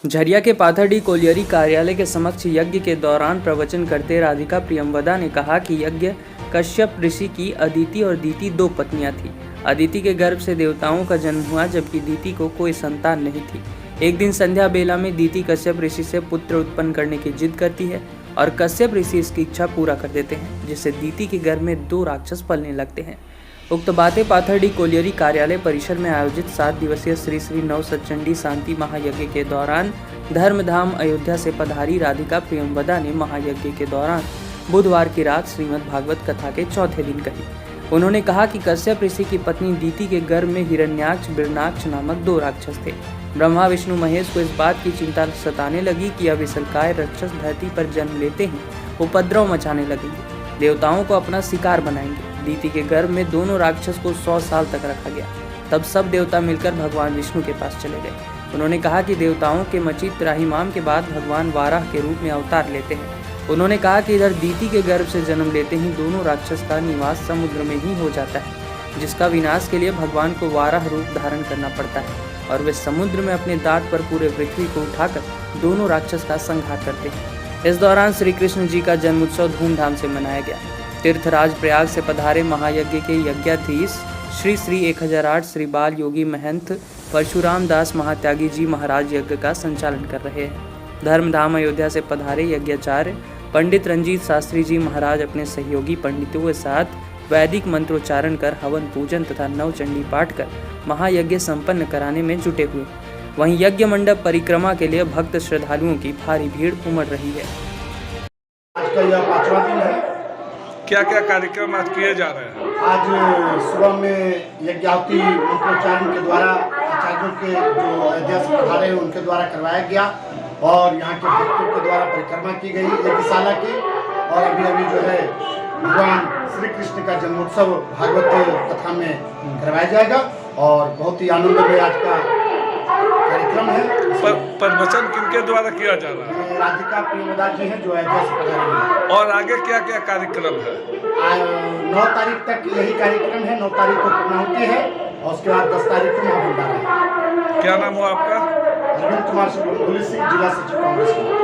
झरिया के पाथरडी कोलियरी कार्यालय के समक्ष यज्ञ के दौरान प्रवचन करते राधिका प्रियंवदा ने कहा कि यज्ञ कश्यप ऋषि की अदिति और दीति दो पत्नियां थी। अदिति के गर्भ से देवताओं का जन्म हुआ, जबकि दीति को कोई संतान नहीं थी। एक दिन संध्या बेला में दीति कश्यप ऋषि से पुत्र उत्पन्न करने की जिद करती है और कश्यप ऋषि इसकी इच्छा पूरा कर देते हैं, जिससे दीति के गर्भ में दो राक्षस पलने लगते हैं। उक्त बातें पाथरडी कोलियरी कार्यालय परिसर में आयोजित 7 दिवसीय श्री श्री नव सचंडी शांति महायज्ञ के दौरान धर्मधाम अयोध्या से पधारी राधिका प्रियंवदा ने महायज्ञ के दौरान बुधवार की रात श्रीमद् भागवत कथा के चौथे दिन कही। उन्होंने कहा कि कश्यप ऋषि की पत्नी दीति के गर्भ में हिरण्याक्ष बिरनाक्ष नामक दो राक्षस थे। ब्रह्मा विष्णु महेश को इस बात की चिंता सताने लगी कि अब विशालकाय राक्षस धरती पर जन्म लेते ही उपद्रव मचाने लगेंगे, देवताओं को अपना शिकार बनाएंगे। दीति के गर्भ में दोनों राक्षस को 100 साल तक रखा गया। तब सब देवता मिलकर भगवान विष्णु के पास चले गए। उन्होंने कहा कि देवताओं के मचित त्राहिमाम के बाद भगवान वाराह के रूप में अवतार लेते हैं। उन्होंने कहा कि इधर दीति के गर्भ से जन्म लेते ही दोनों राक्षस का निवास समुद्र में ही हो जाता है, जिसका विनाश के लिए भगवान को वाराह रूप धारण करना पड़ता है और वे समुद्र में अपने दांत पर पूरे पृथ्वी को उठाकर दोनों राक्षस का संहार करते हैं। इस दौरान श्री कृष्ण जी का जन्मोत्सव धूमधाम से मनाया गया। तीर्थराज प्रयाग से पधारे महायज्ञ के यज्ञाधीश श्री श्री 1008 श्री बाल योगी महंत परशुराम दास महात्यागी जी महाराज यज्ञ का संचालन कर रहे हैं। धर्मधाम अयोध्या से पधारे यज्ञाचार्य पंडित रंजीत शास्त्री जी महाराज अपने सहयोगी पंडितों के साथ वैदिक मंत्रोच्चारण कर हवन पूजन तथा नवचंडी पाठ कर महायज्ञ संपन्न कराने में जुटे हुए। वहीं यज्ञ मंडप परिक्रमा के लिए भक्त श्रद्धालुओं की भारी भीड़ उमड़ रही है। आज का यह 5वां दिन है। क्या क्या कार्यक्रम आज किए जा रहे हैं? आज सुबह में यज्ञावती मंत्रोच्चारण के द्वारा आचार्यों के जो अयोध्या से पधारे हैं उनके द्वारा करवाया गया और यहाँ के भक्तों के द्वारा परिक्रमा की गई यज्ञशाला की। और अभी जो है भगवान श्री कृष्ण का जन्मोत्सव भागवत कथा में करवाया जाएगा और बहुत ही आनंदमय आज का कार्यक्रम है। प्रवचन किनके द्वारा किया जा रहा है? राधिका प्रियंवदा जी हैं जो अयोध्या से पधारे हैं। और आगे क्या क्या कार्यक्रम है? 9 तारीख तक यही कार्यक्रम है। 9 तारीख को पूर्णाहुति है और उसके बाद 10 तारीख को महाभंडारा है। क्या नाम हुआ आपका? अरविंद कुमार सिंह, जिला सचिव कांग्रेस।